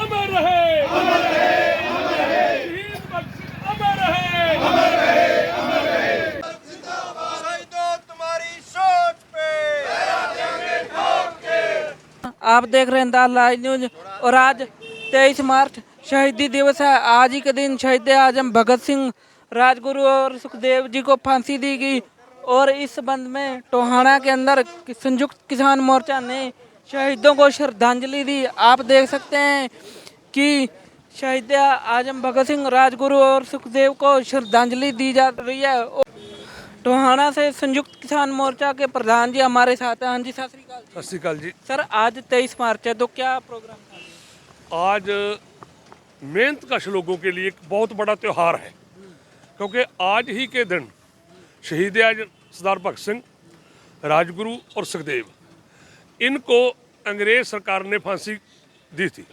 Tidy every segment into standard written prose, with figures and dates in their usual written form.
अमर रहे, अमर रहे, अमर रहे। शहीद भगत सिंह अमर रहे, अमर रहे, अमर रहे। शहीदों तुम्हारी सोच पे आप देख रहे हैं द लाइव न्यूज। और आज 23 मार्च शहीदी दिवस है। आज ही के दिन शहीद आजम भगत सिंह, राजगुरु और सुखदेव जी को फांसी दी गई। और इस संबंध में टोहाना के अंदर संयुक्त किसान मोर्चा ने शहीदों को श्रद्धांजलि दी। आप देख सकते हैं कि शहीद आजम भगत सिंह, राजगुरु और सुखदेव को श्रद्धांजलि दी जा रही है। टोहाना से संयुक्त किसान मोर्चा के प्रधान जी हमारे साथ हैं। हाँ जी, सत श्री अकाल जी। सत श्री अकाल जी। सर, आज 23 मार्च है, तो क्या प्रोग्राम था? आज मेहनतकश लोगों के लिए एक बहुत बड़ा त्यौहार है, क्योंकि आज ही के दिन शहीद आजम सरदार भगत सिंह, राजगुरु और सुखदेव, इनको अंग्रेज सरकार ने फांसी दी थी।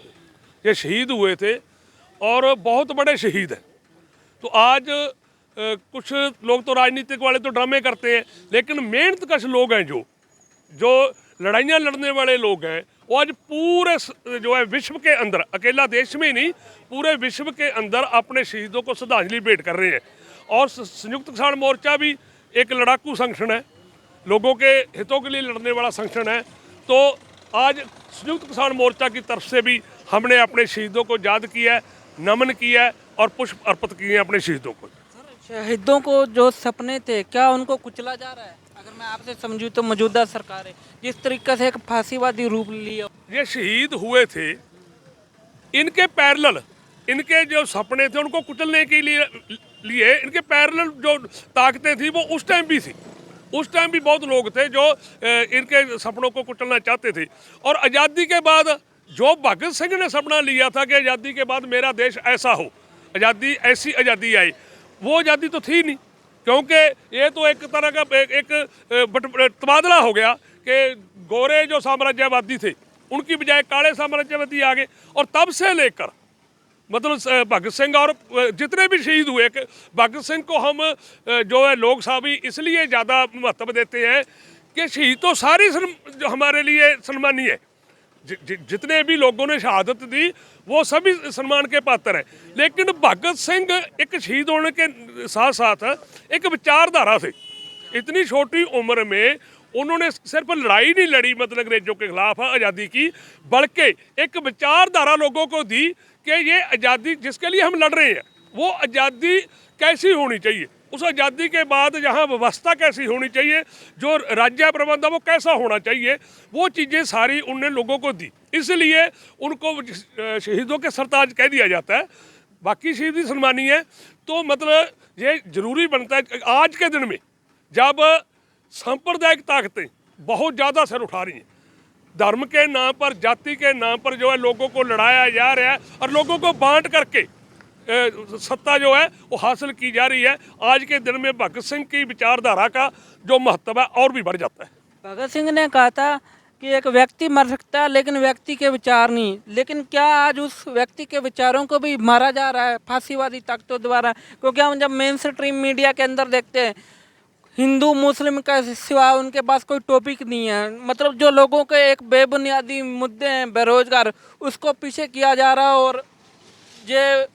ये शहीद हुए थे और बहुत बड़े शहीद हैं। तो आज कुछ लोग तो राजनीतिक वाले तो ड्रामे करते हैं, लेकिन मेहनतकश लोग हैं जो लड़ाइयाँ लड़ने वाले लोग हैं, वो आज पूरे जो है विश्व के अंदर, अकेला देश में ही नहीं, पूरे विश्व के अंदर अपने शहीदों को श्रद्धांजलि भेंट कर रहे हैं। और संयुक्त किसान मोर्चा भी एक लड़ाकू संगठन है, लोगों के हितों के लिए लड़ने वाला संगठन है। तो आज संयुक्त किसान मोर्चा की तरफ से भी हमने अपने शहीदों को याद किया है, नमन किया है और पुष्प अर्पित किए हैं अपने शहीदों को। शहीदों को जो सपने थे, क्या उनको कुचला जा रहा है? अगर मैं आपसे समझूं तो मौजूदा सरकार है जिस तरीके से एक फांसीवादी रूप लिया, ये शहीद हुए थे, इनके पैरेलल इनके जो सपने थे उनको कुचलने के लिए इनके पैरेलल जो ताकतें थी वो उस टाइम भी थी। उस टाइम भी बहुत लोग थे जो इनके सपनों को कुचलना चाहते थे। और आज़ादी के बाद जो भगत सिंह ने सपना लिया था कि आज़ादी के बाद मेरा देश ऐसा हो, आज़ादी ऐसी आज़ादी आई, वो आज़ादी तो थी नहीं, क्योंकि ये तो एक तरह का एक तबादला हो गया कि गोरे जो साम्राज्यवादी थे उनकी बजाय काले साम्राज्यवादी आ गए। और तब से लेकर मतलब भगत सिंह और जितने भी शहीद हुए, भगत सिंह को हम जो है लोग साहब इसलिए ज़्यादा महत्व देते हैं कि शहीद तो सारी जो हमारे लिए सम्मानीय है। जितने भी लोगों ने शहादत दी वो सभी सम्मान के पात्र हैं। लेकिन भगत सिंह एक शहीद होने के साथ साथ एक विचारधारा थे। इतनी छोटी उम्र में उन्होंने सिर्फ लड़ाई नहीं लड़ी मतलब अंग्रेजों के खिलाफ आज़ादी की, बल्कि एक विचारधारा लोगों को दी कि ये आज़ादी जिसके लिए हम लड़ रहे हैं वो आज़ादी कैसी होनी चाहिए, उस आज़ादी के बाद यहाँ व्यवस्था कैसी होनी चाहिए, जो राज्य प्रबंध है वो कैसा होना चाहिए, वो चीज़ें सारी उनने लोगों को दी। इसलिए उनको शहीदों के सरताज कह दिया जाता है। बाकी शहीद भी सम्मानीय है। तो मतलब ये जरूरी बनता है आज के दिन में जब सांप्रदायिक ताकतें बहुत ज़्यादा सर उठा रही हैं, धर्म के नाम पर, जाति के नाम पर जो है लोगों को लड़ाया जा रहा है और लोगों को बांट करके सत्ता जो है वो हासिल की जा रही है। आज के दिन में भगत सिंह की विचारधारा का जो महत्व है और भी बढ़ जाता है। भगत सिंह ने कहा था कि एक व्यक्ति मर सकता है लेकिन व्यक्ति के विचार नहीं। लेकिन क्या आज उस व्यक्ति के विचारों को भी मारा जा रहा है फांसीवादी ताकतों द्वारा? क्योंकि हम जब मेन स्ट्रीम मीडिया के अंदर देखते हैं, हिंदू मुस्लिम का सिवा उनके पास कोई टॉपिक नहीं है। मतलब जो लोगों के एक बेबुनियादी मुद्दे हैं, बेरोजगार, उसको पीछे किया जा रहा है और ये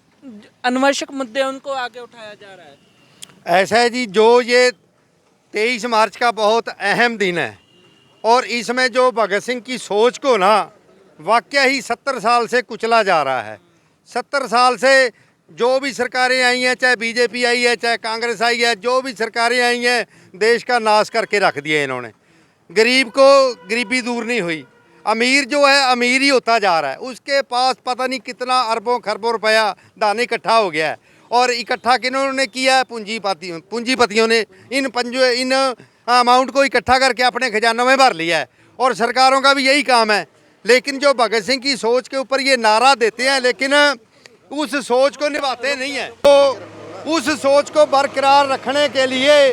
अनावश्यक मुद्दे उनको आगे उठाया जा रहा है। ऐसा है जी, जो ये 23 मार्च का बहुत अहम दिन है और इसमें जो भगत सिंह की सोच को ना वाकई ही 70 साल से कुचला जा रहा है। 70 साल से जो भी सरकारें आई हैं, चाहे बीजेपी आई है, चाहे कांग्रेस आई है, जो भी सरकारें आई हैं, देश का नाश करके रख दिया इन्होंने। गरीब को गरीबी दूर नहीं हुई, अमीर जो है अमीर ही होता जा रहा है। उसके पास पता नहीं कितना अरबों खरबों रुपया दान इकट्ठा हो गया है। और इकट्ठा किन्होंने किया है? पूंजीपतियों ने इन अमाउंट को इकट्ठा करके अपने खजानों में भर लिया है। और सरकारों का भी यही काम है। लेकिन जो भगत सिंह की सोच के ऊपर ये नारा देते हैं लेकिन उस सोच को निभाते नहीं हैं। तो उस सोच को बरकरार रखने के लिए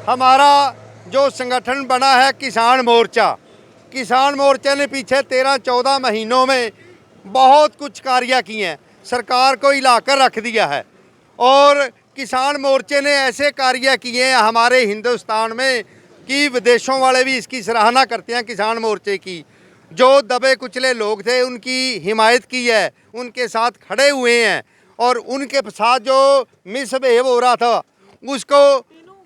हमारा जो संगठन बना है किसान मोर्चा, किसान मोर्चा ने पीछे 13-14 महीनों में बहुत कुछ कार्य किए हैं, सरकार को हिलाकर रख दिया है। और किसान मोर्चे ने ऐसे कार्य किए हैं हमारे हिंदुस्तान में कि विदेशों वाले भी इसकी सराहना करते हैं किसान मोर्चे की। जो दबे कुचले लोग थे उनकी हिमायत की है, उनके साथ खड़े हुए हैं और उनके साथ जो मिसबिहेव हो रहा था उसको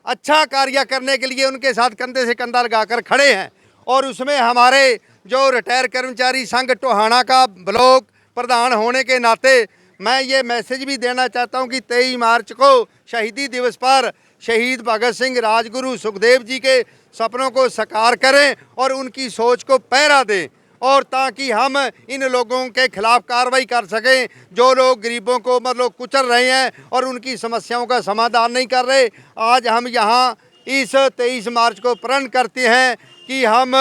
अच्छा कार्य करने के लिए उनके साथ कंधे से कंधा लगाकर खड़े हैं। और उसमें हमारे जो रिटायर कर्मचारी संघ टोहाना का ब्लॉक प्रधान होने के नाते मैं ये मैसेज भी देना चाहता हूँ कि 23 मार्च को शहीदी दिवस पर शहीद भगत सिंह, राजगुरु सुखदेव जी के सपनों को साकार करें और उनकी सोच को पहरा दें, और ताकि हम इन लोगों के खिलाफ कार्रवाई कर सकें जो लोग गरीबों को मतलब कुचल रहे हैं और उनकी समस्याओं का समाधान नहीं कर रहे। आज हम यहाँ इस 23 मार्च को प्रण करते हैं कि हम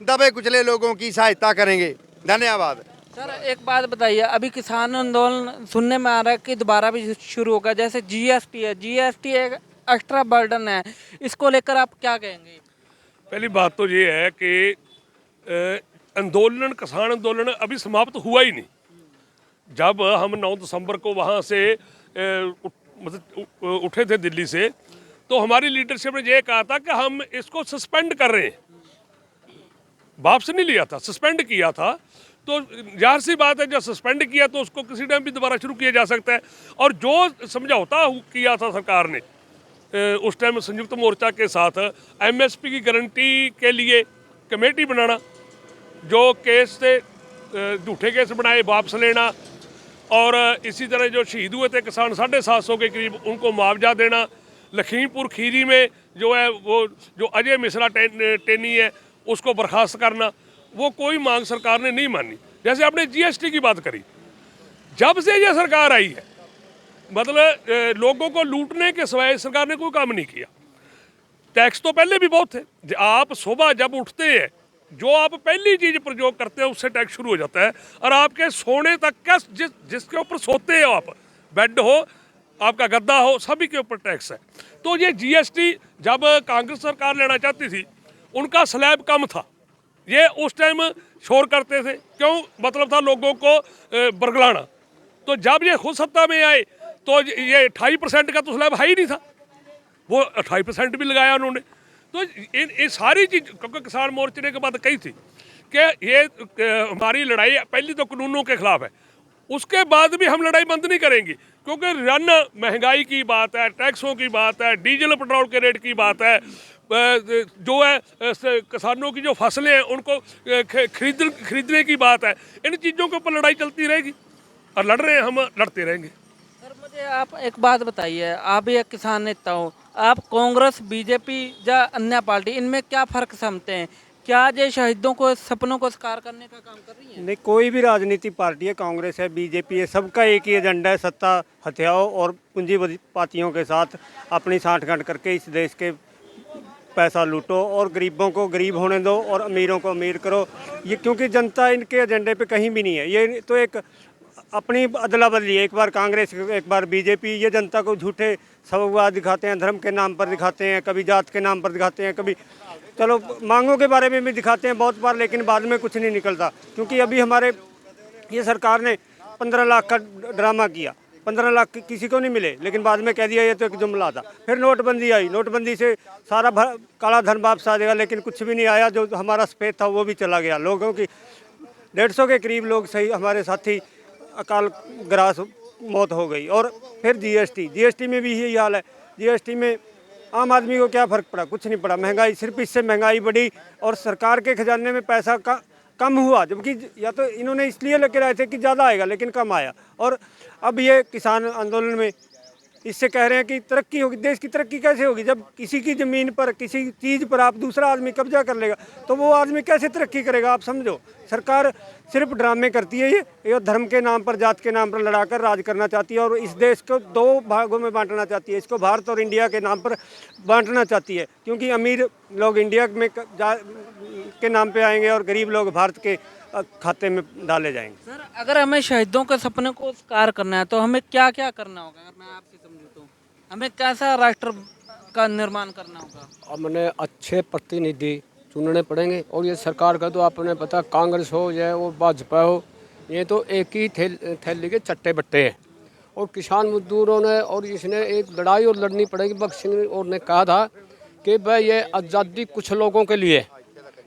दबे कुचले लोगों की सहायता करेंगे। धन्यवाद। सर एक बात बताइए, अभी किसान आंदोलन सुनने में आ रहा है कि दोबारा भी शुरू होगा, जैसे जीएसटी है, जीएसटी एक एक्स्ट्रा बर्डन है, इसको लेकर आप क्या कहेंगे? पहली बात तो ये है कि आंदोलन, किसान आंदोलन अभी समाप्त हुआ ही नहीं। जब हम 9 दिसंबर को वहाँ से मतलब उठे थे दिल्ली से, तो हमारी लीडरशिप ने ये कहा था कि हम इसको सस्पेंड कर रहे हैं, वापस नहीं लिया था, सस्पेंड किया था। तो जाहिर सी बात है जब सस्पेंड किया तो उसको किसी टाइम भी दोबारा शुरू किया जा सकता है। और जो समझौता किया था सरकार ने उस टाइम संयुक्त मोर्चा के साथ, एमएसपी की गारंटी के लिए कमेटी बनाना, जो केस थे झूठे केस बनाए वापस लेना, और इसी तरह जो शहीद हुए थे किसान 750 के करीब उनको मुआवजा देना, लखीमपुर खीरी में जो है वो जो अजय मिश्रा टेनी है उसको बर्खास्त करना, वो कोई मांग सरकार ने नहीं मानी। जैसे आपने जीएसटी की बात करी, जब से ये सरकार आई है मतलब लोगों को लूटने के सिवाय सरकार ने कोई काम नहीं किया। टैक्स तो पहले भी बहुत थे, आप सुबह जब उठते हैं जो आप पहली चीज प्रयोग करते हैं उससे टैक्स शुरू हो जाता है, और आपके सोने तक का जिसके ऊपर सोते हो आप, बेड हो, आपका गद्दा हो, सभी के ऊपर टैक्स है। तो ये जीएसटी जब कांग्रेस सरकार लेना चाहती थी उनका स्लैब कम था, ये उस टाइम शोर करते थे, क्यों मतलब था लोगों को बरगलाना। तो जब ये खुद सत्ता में आए तो ये 28% का तो स्लैब है ही नहीं था, वो 28% भी लगाया उन्होंने। तो इन सारी चीज, क्योंकि किसान मोर्चे ने के बाद कही थी कि ये हमारी लड़ाई पहली तो कानूनों के खिलाफ है, उसके बाद भी हम लड़ाई बंद नहीं करेंगे, क्योंकि रन महंगाई की बात है, टैक्सों की बात है, डीजल पेट्रोल के रेट की बात है, जो है किसानों की जो फसलें हैं उनको खरीदने की बात है। इन चीज़ों के ऊपर लड़ाई चलती रहेगी और लड़ रहे हैं, हम लड़ते रहेंगे। सर मुझे आप एक बात बताइए, आप भी एक किसान नेता हो, आप कांग्रेस, बीजेपी या अन्य पार्टी, इनमें क्या फ़र्क समझते हैं? क्या ये शहीदों को सपनों को साकार करने का काम कर रही है? नहीं, कोई भी राजनीतिक पार्टी है, कांग्रेस है, बीजेपी है, सबका एक ही एजेंडा है, सत्ता हथियाओं और पूंजीपतियों के साथ अपनी सांठगांठ करके इस देश के पैसा लूटो और गरीबों को गरीब होने दो और अमीरों को अमीर करो। ये क्योंकि जनता इनके एजेंडे पे कहीं भी नहीं है, ये तो एक अपनी अदला बदली है, एक बार कांग्रेस एक बार बीजेपी। ये जनता को झूठे सबकवाद दिखाते हैं, धर्म के नाम पर दिखाते हैं, कभी जात के नाम पर दिखाते हैं, कभी चलो मांगों के बारे में भी दिखाते हैं बहुत बार, लेकिन बाद में कुछ नहीं निकलता। क्योंकि अभी हमारे ये सरकार ने 15 लाख का ड्रामा किया, 15 लाख किसी को नहीं मिले, लेकिन बाद में कह दिया ये तो एक जुमला था। फिर नोटबंदी आई, नोटबंदी से सारा काला धन वापस आ जाएगा, लेकिन कुछ भी नहीं आया। जो हमारा सफ़ेद था वो भी चला गया। लोगों की 150 के करीब लोग सही हमारे साथी अकाल ग्रास मौत हो गई। और फिर जीएसटी में भी यही हाल है। जीएसटी में आम आदमी को क्या फ़र्क पड़ा? कुछ नहीं पड़ा। महंगाई, सिर्फ इससे महंगाई बढ़ी और सरकार के खजाने में पैसा कम हुआ, जबकि या तो इन्होंने इसलिए लेकर आए थे कि ज़्यादा आएगा, लेकिन कम आया। और अब ये किसान आंदोलन में इससे कह रहे हैं कि तरक्की होगी। देश की तरक्की कैसे होगी जब किसी की ज़मीन पर, किसी चीज़ पर आप दूसरा आदमी कब्जा कर लेगा, तो वो आदमी कैसे तरक्की करेगा? आप समझो, सरकार सिर्फ ड्रामे करती है। ये धर्म के नाम पर, जात के नाम पर लड़ाकर राज करना चाहती है और इस देश को 2 भागों में बांटना चाहती है। इसको भारत और इंडिया के नाम पर बांटना चाहती है, क्योंकि अमीर लोग इंडिया में के नाम पे आएंगे और गरीब लोग भारत के खाते में डाले जाएंगे। सर अगर हमें शहीदों के सपने को साकार करना है तो हमें क्या क्या करना होगा? अगर मैं आपसे समझूं तो हमें कैसा राष्ट्र का निर्माण करना होगा? हमने अच्छे प्रतिनिधि चुनने पड़ेंगे। और ये सरकार का तो आपने पता, कांग्रेस हो या वो भाजपा हो, ये तो एक ही थैली के चट्टे बट्टे हैं। और किसान मजदूरों ने और इसने एक लड़ाई और लड़नी पड़ेगी। भगत सिंह और ने कहा था कि भाई ये आज़ादी कुछ लोगों के लिए,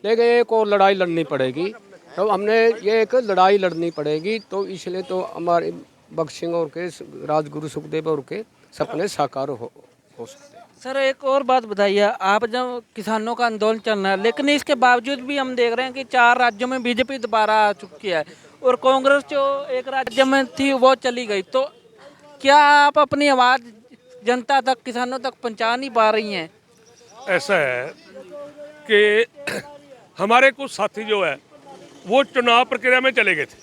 लेकिन एक और लड़ाई लड़नी पड़ेगी तो हमने ये एक लड़ाई लड़नी पड़ेगी, तो इसलिए तो हमारे भगत सिंह और के राजगुरु सुखदेव और के सपने साकार हो सकते हैं। सर एक और बात बताइए, आप जब किसानों का आंदोलन चल रहा है, लेकिन इसके बावजूद भी हम देख रहे हैं कि 4 राज्यों में बीजेपी दोबारा आ चुकी है और कांग्रेस जो एक राज्य में थी वो चली गई, तो क्या आप अपनी आवाज़ जनता तक, किसानों तक पहुंचा नहीं पा रही हैं? ऐसा है कि हमारे कुछ साथी जो है वो चुनाव प्रक्रिया में चले गए थे,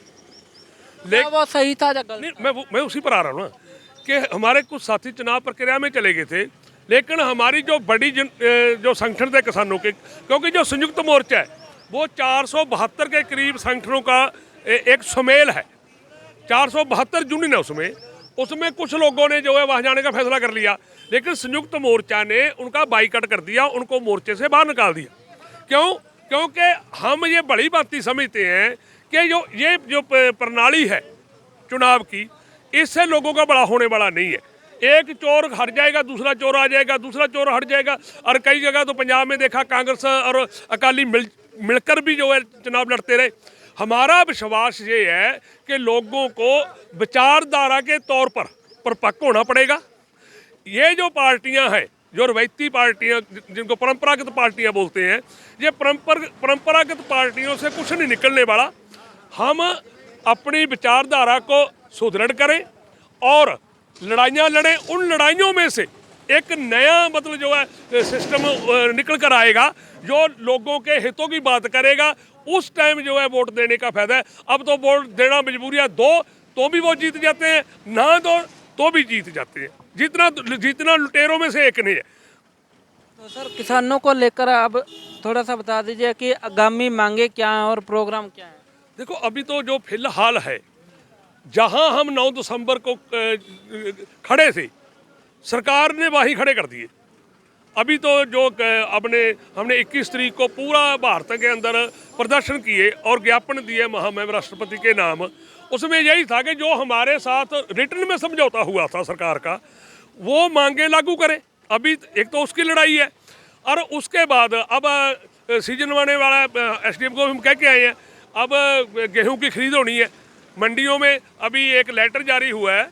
क्या वो सही था या गलत? नहीं मैं उसी पर आ रहा हूँ ना कि हमारे कुछ साथी चुनाव प्रक्रिया में चले गए थे, लेकिन हमारी जो बड़ी जो संगठन थे किसानों के, क्योंकि जो संयुक्त मोर्चा है वो 472 के करीब संगठनों का एक सुमेल है, 472 यूनियन है उसमें कुछ लोगों ने जो है वहाँ जाने का फैसला कर लिया, लेकिन संयुक्त मोर्चा ने उनका बाईकाट कर दिया, उनको मोर्चे से बाहर निकाल दिया। क्यों? क्योंकि हम ये बड़ी बात समझते हैं कि ये जो प्रणाली है चुनाव की, इससे लोगों का बड़ा होने वाला नहीं है। एक चोर हट जाएगा, दूसरा चोर आ जाएगा, दूसरा चोर हट जाएगा। और कई जगह तो पंजाब में देखा कांग्रेस और अकाली मिलकर भी जो है चुनाव लड़ते रहे। हमारा विश्वास ये है कि लोगों को विचारधारा के तौर पर परिपक्व होना पड़ेगा। ये जो पार्टियां हैं, जो रवायती पार्टियां जिनको परंपरागत पार्टियां बोलते हैं, ये परंपरागत पार्टियों से कुछ नहीं निकलने वाला। हम अपनी विचारधारा को सुदृढ़ करें और लड़ाइयाँ लड़ें। उन लड़ाइयों में से एक नया मतलब जो है सिस्टम निकल कर आएगा जो लोगों के हितों की बात करेगा। उस टाइम जो है वोट देने का फायदा है। अब तो वोट देना मजबूरियाँ दो तो भी वो जीत जाते हैं, ना दो तो भी जीत जाते हैं। जीतना लुटेरों में से एक नहीं है। तो सर किसानों को लेकर आप थोड़ा सा बता दीजिए कि आगामी मांगे क्या हैं और प्रोग्राम क्या है? देखो अभी तो जो फिलहाल है, जहां हम 9 दिसंबर को खड़े थे, सरकार ने वहीं खड़े कर दिए। अभी तो जो हमने 21 तारीख को पूरा भारत के अंदर प्रदर्शन किए और ज्ञापन दिए महामहिम राष्ट्रपति के नाम। उसमें यही था कि जो हमारे साथ रिटर्न में समझौता हुआ था सरकार का, वो मांगे लागू करें। अभी एक तो उसकी लड़ाई है और उसके बाद अब सीजन आने वाला एसडीएम को हम कह के आए हैं, अब गेहूं की खरीद होनी है। मंडियों में अभी एक लेटर जारी हुआ है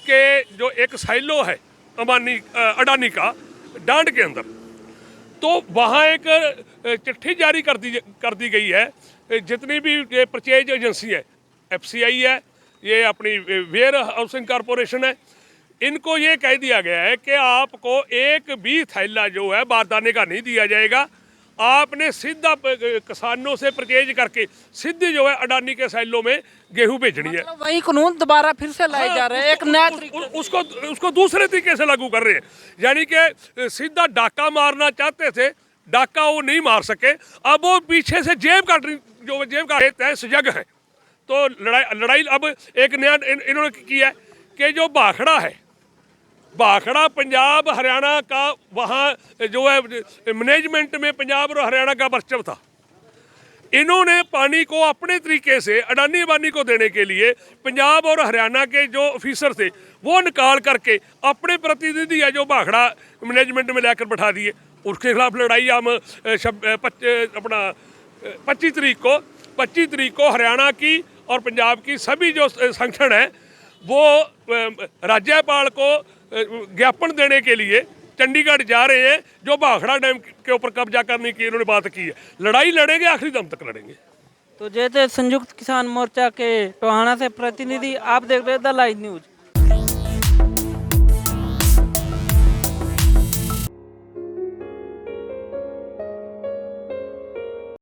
कि जो एक साइलो है अडानी का डांड के अंदर, तो वहाँ एक चिट्ठी जारी कर दी गई है। जितनी भी परचेज एजेंसी है, एफसीआई है, ये अपनी वेयर हाउसिंग कॉरपोरेशन है, इनको ये कह दिया गया है कि आपको एक भी थैला जो है बारदाने का नहीं दिया जाएगा। आपने सीधा किसानों से परचेज करके सीधे जो है अडानी के साइलों में गेहूं भेजनी है। मतलब वही कानून दोबारा फिर से लाए जा रहे हैं, एक नया उसको दूसरे तरीके से लागू कर रहे हैं। यानी कि सीधा डाका मारना चाहते थे, डाका वो नहीं मार सके, अब वो पीछे से जेब काट तय सजग है। तो लड़ाई अब एक नया इन्होंने किया है कि जो भाखड़ा है, भाखड़ा पंजाब हरियाणा का, वहाँ जो है मैनेजमेंट में पंजाब और हरियाणा का वर्चस्व था। इन्होंने पानी को अपने तरीके से अडानी अबानी को देने के लिए पंजाब और हरियाणा के जो ऑफिसर थे वो निकाल करके अपने प्रतिनिधि है जो भाखड़ा मैनेजमेंट में लेकर बैठा दिए। उसके खिलाफ लड़ाई हम 25 तारीख को हरियाणा की और पंजाब की सभी जो संगठन है वो राज्यपाल को ज्ञापन देने के लिए चंडीगढ़ जा रहे हैं, जो भाखड़ा डैम के ऊपर कब्जा करने की इन्होंने बात की है। लड़ाई लड़ेंगे, आखिरी दम तक लड़ेंगे। तो जैसे संयुक्त किसान मोर्चा के टोहाना से प्रतिनिधि, आप देख रहे थे द लाइव न्यूज।